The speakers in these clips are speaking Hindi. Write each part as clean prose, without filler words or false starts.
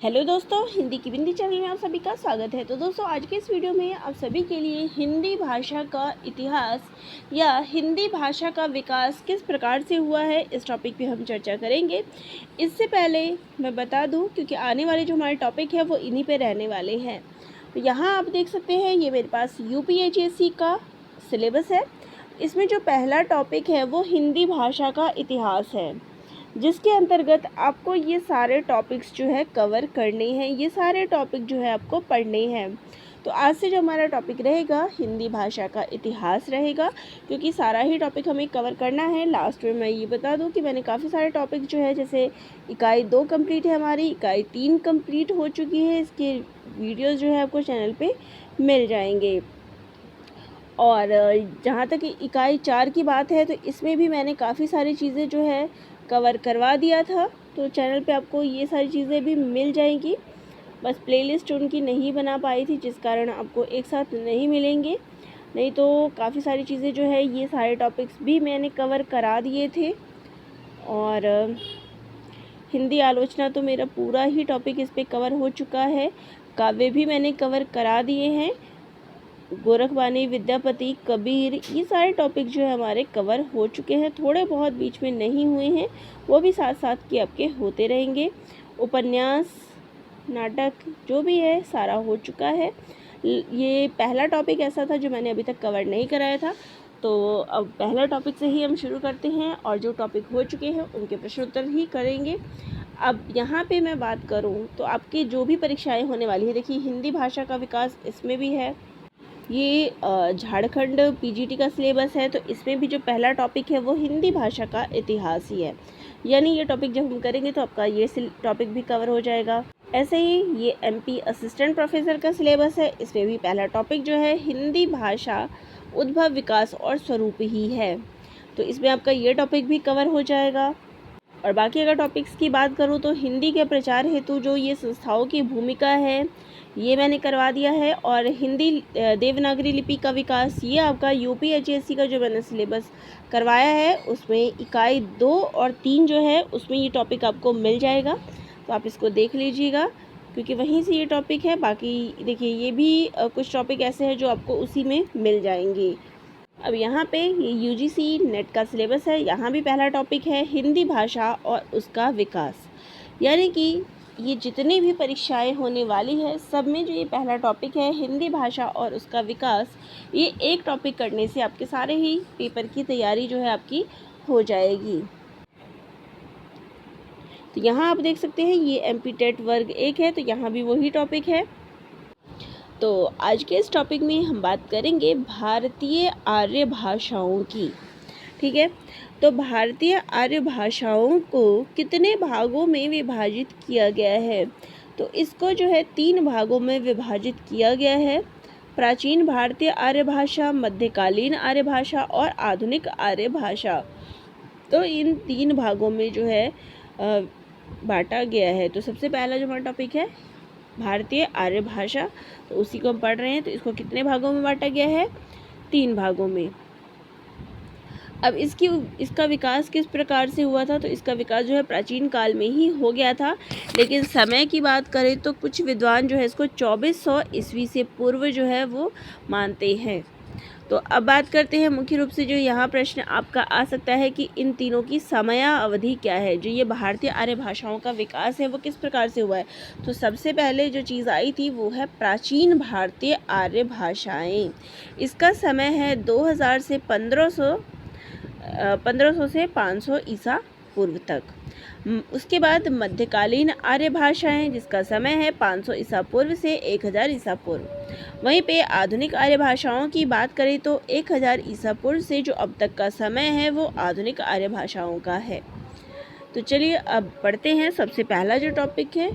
हेलो दोस्तों, हिंदी की बिंदी चैनल में आप सभी का स्वागत है। तो दोस्तों, आज के इस वीडियो में आप सभी के लिए हिंदी भाषा का इतिहास या हिंदी भाषा का विकास किस प्रकार से हुआ है, इस टॉपिक पे हम चर्चा करेंगे। इससे पहले मैं बता दूं, क्योंकि आने वाले जो हमारे टॉपिक है वो इन्हीं पे रहने वाले हैं। तो यहाँ आप देख सकते हैं, ये मेरे पास UPHSC का सिलेबस है। इसमें जो पहला टॉपिक है वो हिंदी भाषा का इतिहास है, जिसके अंतर्गत आपको ये सारे टॉपिक्स जो है कवर करने हैं, ये सारे टॉपिक जो है आपको पढ़ने हैं। तो आज से जो हमारा टॉपिक रहेगा हिंदी भाषा का इतिहास रहेगा, क्योंकि सारा ही टॉपिक हमें कवर करना है। लास्ट में मैं ये बता दूं कि मैंने काफ़ी सारे टॉपिक जो है, जैसे इकाई 2 कंप्लीट है हमारी, इकाई 3 कंप्लीट हो चुकी है, इसके वीडियोज़ जो है आपको चैनल पर मिल जाएंगे। और जहाँ तक इकाई 4 की बात है, तो इसमें भी मैंने काफ़ी सारी चीज़ें जो है कवर करवा दिया था। तो चैनल पे आपको ये सारी चीज़ें भी मिल जाएंगी, बस प्लेलिस्ट उनकी नहीं बना पाई थी, जिस कारण आपको एक साथ नहीं मिलेंगे। नहीं तो काफ़ी सारी चीज़ें जो है, ये सारे टॉपिक्स भी मैंने कवर करा दिए थे। और हिंदी आलोचना तो मेरा पूरा ही टॉपिक इस पर कवर हो चुका है। काव्य भी मैंने कवर करा दिए हैं। गोरखवाणी, विद्यापति, कबीर, ये सारे टॉपिक जो है हमारे कवर हो चुके हैं। थोड़े बहुत बीच में नहीं हुए हैं, वो भी साथ साथ के आपके होते रहेंगे। उपन्यास, नाटक जो भी है सारा हो चुका है। ये पहला टॉपिक ऐसा था जो मैंने अभी तक कवर नहीं कराया था। तो अब पहला टॉपिक से ही हम शुरू करते हैं, और जो टॉपिक हो चुके हैं उनके प्रश्न उत्तर ही करेंगे। अब यहाँ पे मैं बात करूँ तो आपकी जो भी परीक्षाएं होने वाली है, देखिए हिंदी भाषा का विकास इसमें भी है। ये झारखंड PGT का सिलेबस है, तो इसमें भी जो पहला टॉपिक है वो हिंदी भाषा का इतिहास ही है। यानी ये टॉपिक जब हम करेंगे तो आपका ये टॉपिक भी कवर हो जाएगा। ऐसे ही ये MP असिस्टेंट प्रोफेसर का सिलेबस है, इसमें भी पहला टॉपिक जो है हिंदी भाषा उद्भव, विकास और स्वरूप ही है। तो इसमें आपका ये टॉपिक भी कवर हो जाएगा। और बाकी अगर टॉपिक्स की बात करूँ तो हिंदी के प्रचार हेतु जो ये संस्थाओं की भूमिका है, ये मैंने करवा दिया है। और हिंदी देवनागरी लिपि का विकास, ये आपका UPHSC का जो मैंने सिलेबस करवाया है, उसमें इकाई 2 और 3 जो है उसमें ये टॉपिक आपको मिल जाएगा। तो आप इसको देख लीजिएगा, क्योंकि वहीं से ये टॉपिक है। बाकी देखिए, ये भी कुछ टॉपिक ऐसे हैं जो आपको उसी में मिल जाएंगे। अब यहाँ पे ये UGC नेट का सिलेबस है, यहाँ भी पहला टॉपिक है हिंदी भाषा और उसका विकास। यानी कि ये जितनी भी परीक्षाएं होने वाली है, सब में जो ये पहला टॉपिक है हिंदी भाषा और उसका विकास, ये एक टॉपिक करने से आपके सारे ही पेपर की तैयारी जो है आपकी हो जाएगी। तो यहाँ आप देख सकते हैं, ये MP टेट वर्ग 1 है, तो यहाँ भी वही टॉपिक है। तो आज के इस टॉपिक में हम बात करेंगे भारतीय आर्य भाषाओं की। ठीक है, तो भारतीय आर्य भाषाओं को कितने भागों में विभाजित किया गया है? तो इसको जो है 3 भागों में विभाजित किया गया है। प्राचीन भारतीय आर्य भाषा, मध्यकालीन आर्य भाषा और आधुनिक आर्य भाषा। तो इन 3 भागों में जो है बांटा गया है। तो सबसे पहला जो हमारा टॉपिक है भारतीय आर्य भाषा, तो उसी को हम पढ़ रहे हैं। तो इसको कितने भागों में बांटा गया है? 3 भागों में। अब इसका विकास किस प्रकार से हुआ था? तो इसका विकास जो है प्राचीन काल में ही हो गया था, लेकिन समय की बात करें तो कुछ विद्वान जो है इसको 2400 ईस्वी से पूर्व जो है वो मानते हैं। तो अब बात करते हैं मुख्य रूप से, जो यहाँ प्रश्न आपका आ सकता है कि इन तीनों की समयावधि क्या है। जो ये भारतीय आर्य भाषाओं का विकास है वो किस प्रकार से हुआ है? तो सबसे पहले जो चीज़ आई थी वो है प्राचीन भारतीय आर्य भाषाएं। इसका समय है 2000 से 1500 से 500 ईसा पूर्व तक। उसके बाद मध्यकालीन आर्य भाषाएं, जिसका समय है 500 ईसा पूर्व से 1000 ईसा पूर्व। वहीं पे आधुनिक आर्य भाषाओं की बात करें तो 1000 ईसा पूर्व से जो अब तक का समय है वो आधुनिक आर्य भाषाओं का है। तो चलिए अब पढ़ते हैं। सबसे पहला जो टॉपिक है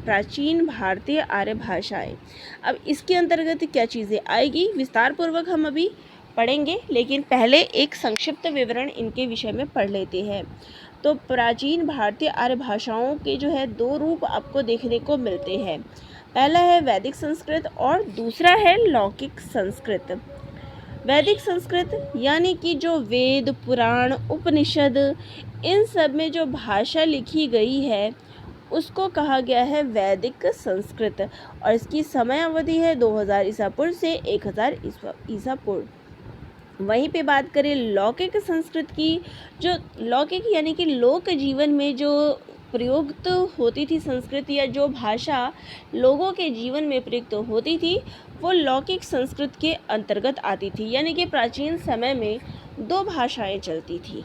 प्राचीन भारतीय आर्य भाषाएं। अब इसके अंतर्गत क्या चीज़ें आएगी, विस्तार पूर्वक हम अभी पढ़ेंगे, लेकिन पहले एक संक्षिप्त विवरण इनके विषय में पढ़ लेते हैं। तो प्राचीन भारतीय आर्य भाषाओं के जो है 2 रूप आपको देखने को मिलते हैं। पहला है वैदिक संस्कृत और दूसरा है लौकिक संस्कृत। वैदिक संस्कृत यानी कि जो वेद, पुराण, उपनिषद, इन सब में जो भाषा लिखी गई है उसको कहा गया है वैदिक संस्कृत, और इसकी समय अवधि है 2000 ईसा पूर्व से 1000 ईसा पूर्व। वहीं पे बात करें लौकिक संस्कृत की, जो लौकिक यानी कि लोक जीवन में जो प्रयुक्त होती थी संस्कृत, या जो भाषा लोगों के जीवन में प्रयुक्त होती थी, वो लौकिक संस्कृत के अंतर्गत आती थी। यानी कि प्राचीन समय में दो भाषाएं चलती थी,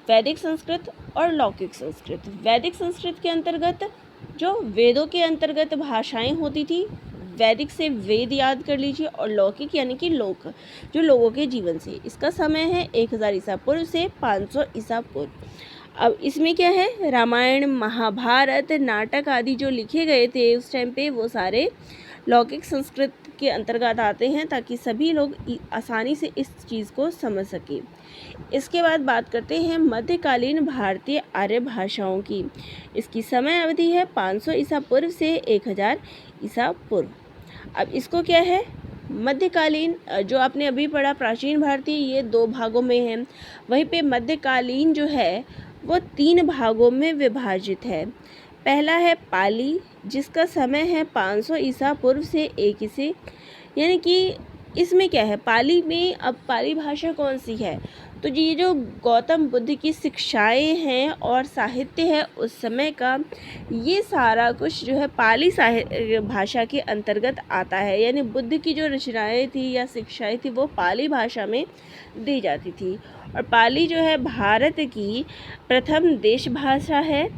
वैदिक संस्कृत और लौकिक संस्कृत। वैदिक संस्कृत के अंतर्गत जो वेदों के अंतर्गत भाषाएं होती थी, वैदिक से वेद याद कर लीजिए, और लौकिक यानी कि लोक, जो लोगों के जीवन से। इसका समय है 1000 ईसा पूर्व से 500 ईसा पूर्व। अब इसमें क्या है, रामायण, महाभारत, नाटक आदि जो लिखे गए थे उस टाइम पे, वो सारे लौकिक संस्कृत के अंतर्गत आते हैं, ताकि सभी लोग आसानी से इस चीज़ को समझ सकें। इसके बाद बात करते हैं मध्यकालीन भारतीय आर्य भाषाओं की। इसकी समय अवधि है 500 ईसा पूर्व से 1000 ईसा पूर्व। अब इसको क्या है, मध्यकालीन, जो आपने अभी पढ़ा प्राचीन भारतीय, ये 2 भागों में है। वहीं पे मध्यकालीन जो है वो 3 भागों में विभाजित है। पहला है पाली, जिसका समय है 500 ईसा पूर्व से 1 ईसा, यानी कि इसमें क्या है, पाली में, अब पाली भाषा कौन सी है, तो ये जो गौतम बुद्ध की शिक्षाएं हैं और साहित्य है उस समय का, ये सारा कुछ जो है पाली भाषा के अंतर्गत आता है। यानी बुद्ध की जो रचनाएं थी या शिक्षाएं थी वो पाली भाषा में दी जाती थी। और पाली जो है भारत की प्रथम देश भाषा है।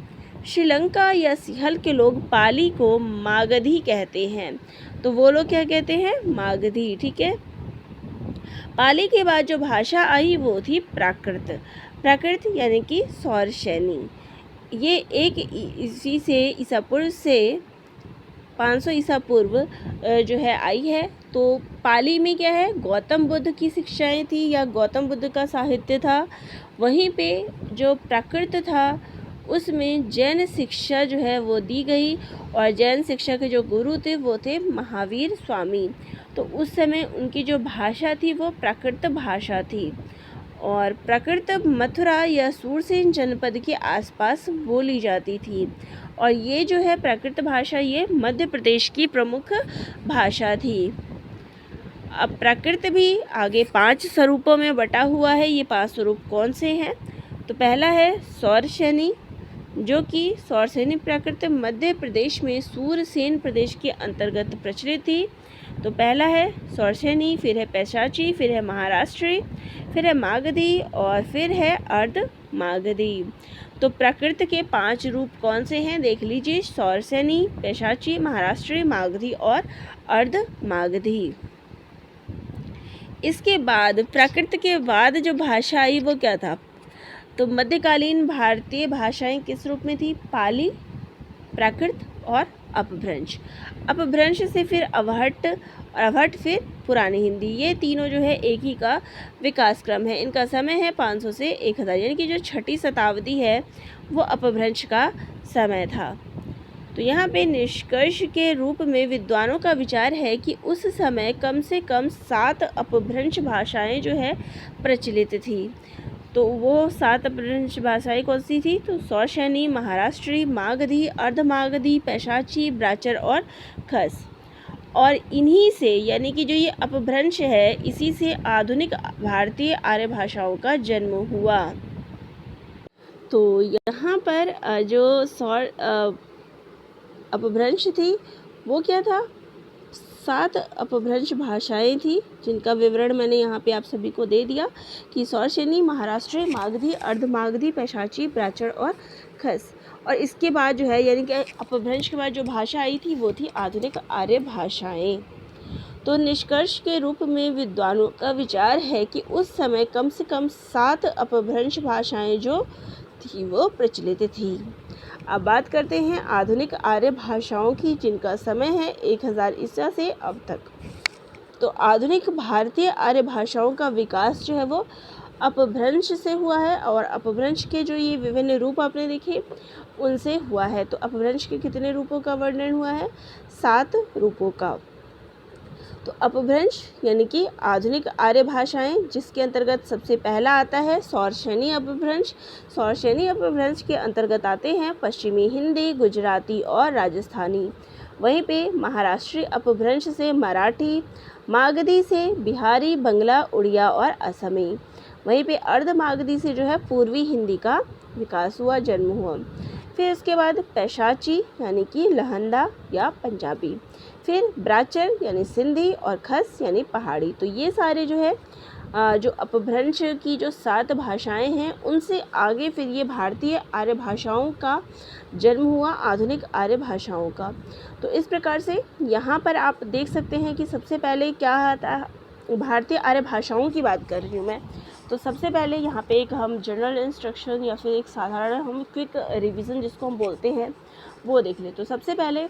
श्रीलंका या सिंहल के लोग पाली को मागधी कहते हैं, तो वो लोग क्या कहते हैं, मागधी। ठीक है। पाली के बाद जो भाषा आई वो थी प्राकृत। प्राकृत यानी कि सौरसेनी। ये 1 ईस्वी से ईसा पूर्व से 500 ईसा पूर्व जो है आई है। तो पाली में क्या है, गौतम बुद्ध की शिक्षाएं थी या गौतम बुद्ध का साहित्य था। वहीं पे जो प्राकृत था उसमें जैन शिक्षा जो है वो दी गई, और जैन शिक्षा के जो गुरु थे वो थे महावीर स्वामी। तो उस समय उनकी जो भाषा थी वो प्राकृत भाषा थी, और प्राकृत मथुरा या सूरसेन जनपद के आसपास बोली जाती थी। और ये जो है प्राकृत भाषा, ये मध्य प्रदेश की प्रमुख भाषा थी। अब प्राकृत भी आगे 5 स्वरूपों में बटा हुआ है। ये 5 स्वरूप कौन से हैं, तो पहला है सौरसेनी, जो कि सौरसेनी प्राकृत मध्य प्रदेश में सूरसेन प्रदेश के अंतर्गत प्रचलित थी। तो पहला है सौरसेनी, फिर है पैशाची, फिर है महाराष्ट्री, फिर है मागधी, और फिर है अर्ध मागधी। तो प्राकृत के 5 रूप कौन से हैं देख लीजिए, सौरसेनी, पैशाची, महाराष्ट्री, मागधी और अर्ध मागधी। इसके बाद प्राकृत के बाद जो भाषा आई वो क्या था, तो मध्यकालीन भारतीय भाषाएं किस रूप में थी, पाली, प्राकृत और अपभ्रंश। अपभ्रंश से फिर अवहट्ट, और अवहट्ट फिर पुरानी हिंदी। ये तीनों जो है एक ही का विकास क्रम है। इनका समय है 500 से 1000, यानी कि जो 6ठी शताब्दी है वो अपभ्रंश का समय था। तो यहाँ पे निष्कर्ष के रूप में विद्वानों का विचार है कि उस समय कम से कम 7 अपभ्रंश भाषाएं जो है प्रचलित थी। तो वो 7 अपभ्रंश भाषाएं कौन सी थी, तो सौरसेनी, महाराष्ट्री, मागधी, अर्धमागधी, पैशाची, ब्राचर और खस। और इन्हीं से, यानी कि जो ये अपभ्रंश है, इसी से आधुनिक भारतीय आर्य भाषाओं का जन्म हुआ। तो यहाँ पर जो अपभ्रंश थी वो क्या था, 7 अपभ्रंश भाषाएं थी, जिनका विवरण मैंने यहाँ पे आप सभी को दे दिया कि सौरसेनी, महाराष्ट्री, मागधी, अर्धमागधी, पैशाची, ब्राचर और खस। और इसके बाद जो है, यानी कि अपभ्रंश के बाद जो भाषा आई थी वो थी आधुनिक आर्य भाषाएं। तो निष्कर्ष के रूप में विद्वानों का विचार है कि उस समय कम से कम 7 अपभ्रंश भाषाएं जो थी वो प्रचलित थी। अब बात करते हैं आधुनिक आर्य भाषाओं की, जिनका समय है 1000 ईसा से अब तक। तो आधुनिक भारतीय आर्य भाषाओं का विकास जो है वो अपभ्रंश से हुआ है, और अपभ्रंश के जो ये विभिन्न रूप आपने देखे उनसे हुआ है। तो अपभ्रंश के कितने रूपों का वर्णन हुआ है, 7 रूपों का। तो अपभ्रंश यानी कि आधुनिक आर्य भाषाएं, जिसके अंतर्गत सबसे पहला आता है सौरसेनी अपभ्रंश। सौरसेनी अपभ्रंश के अंतर्गत आते हैं पश्चिमी हिंदी, गुजराती और राजस्थानी। वहीं पे महाराष्ट्री अपभ्रंश से मराठी, मागधी से बिहारी, बंगला, उड़िया और असमी। वहीं पे अर्धमागधी से जो है पूर्वी हिंदी का विकास हुआ, जन्म हुआ। फिर उसके बाद पैशाची यानी कि लहंदा या पंजाबी। फिर ब्राचर यानी सिंधी और खस यानी पहाड़ी। तो ये सारे जो है जो अपभ्रंश की जो 7 भाषाएं हैं, उनसे आगे फिर ये भारतीय आर्य भाषाओं का जन्म हुआ, आधुनिक आर्य भाषाओं का। तो इस प्रकार से यहाँ पर आप देख सकते हैं कि सबसे पहले क्या आता है, भारतीय आर्य भाषाओं की बात कर रही हूँ मैं। तो सबसे पहले यहाँ पे एक हम जनरल इंस्ट्रक्शन या फिर एक साधारण हम क्विक रिवीजन जिसको हम बोलते हैं वो देख लें। तो सबसे पहले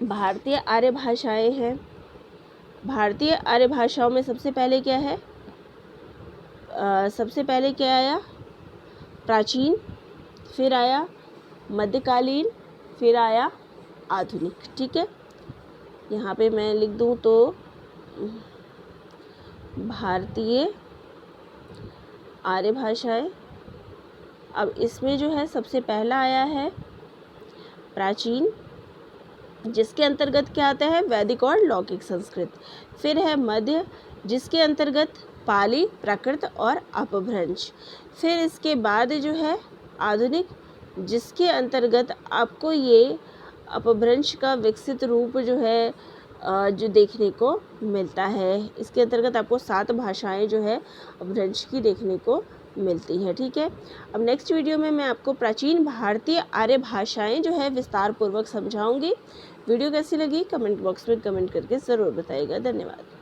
भारतीय आर्य भाषाएं हैं। भारतीय आर्य भाषाओं में सबसे पहले क्या है, सबसे पहले क्या आया, प्राचीन, फिर आया मध्यकालीन, फिर आया आधुनिक। ठीक है, यहाँ पे मैं लिख दूँ तो भारतीय आर्य भाषाएं। अब इसमें जो है सबसे पहला आया है प्राचीन, जिसके अंतर्गत क्या आता है, वैदिक और लौकिक संस्कृत। फिर है मध्य, जिसके अंतर्गत पाली, प्राकृत और अपभ्रंश। फिर इसके बाद जो है आधुनिक, जिसके अंतर्गत आपको ये अपभ्रंश का विकसित रूप जो है जो देखने को मिलता है। इसके अंतर्गत आपको 7 भाषाएं जो है अपभ्रंश की देखने को मिलती है। ठीक है, अब नेक्स्ट वीडियो में मैं आपको प्राचीन भारतीय आर्य भाषाएं जो है विस्तार पूर्वक समझाऊंगी। वीडियो कैसी लगी कमेंट बॉक्स में कमेंट करके ज़रूर बताइएगा। धन्यवाद।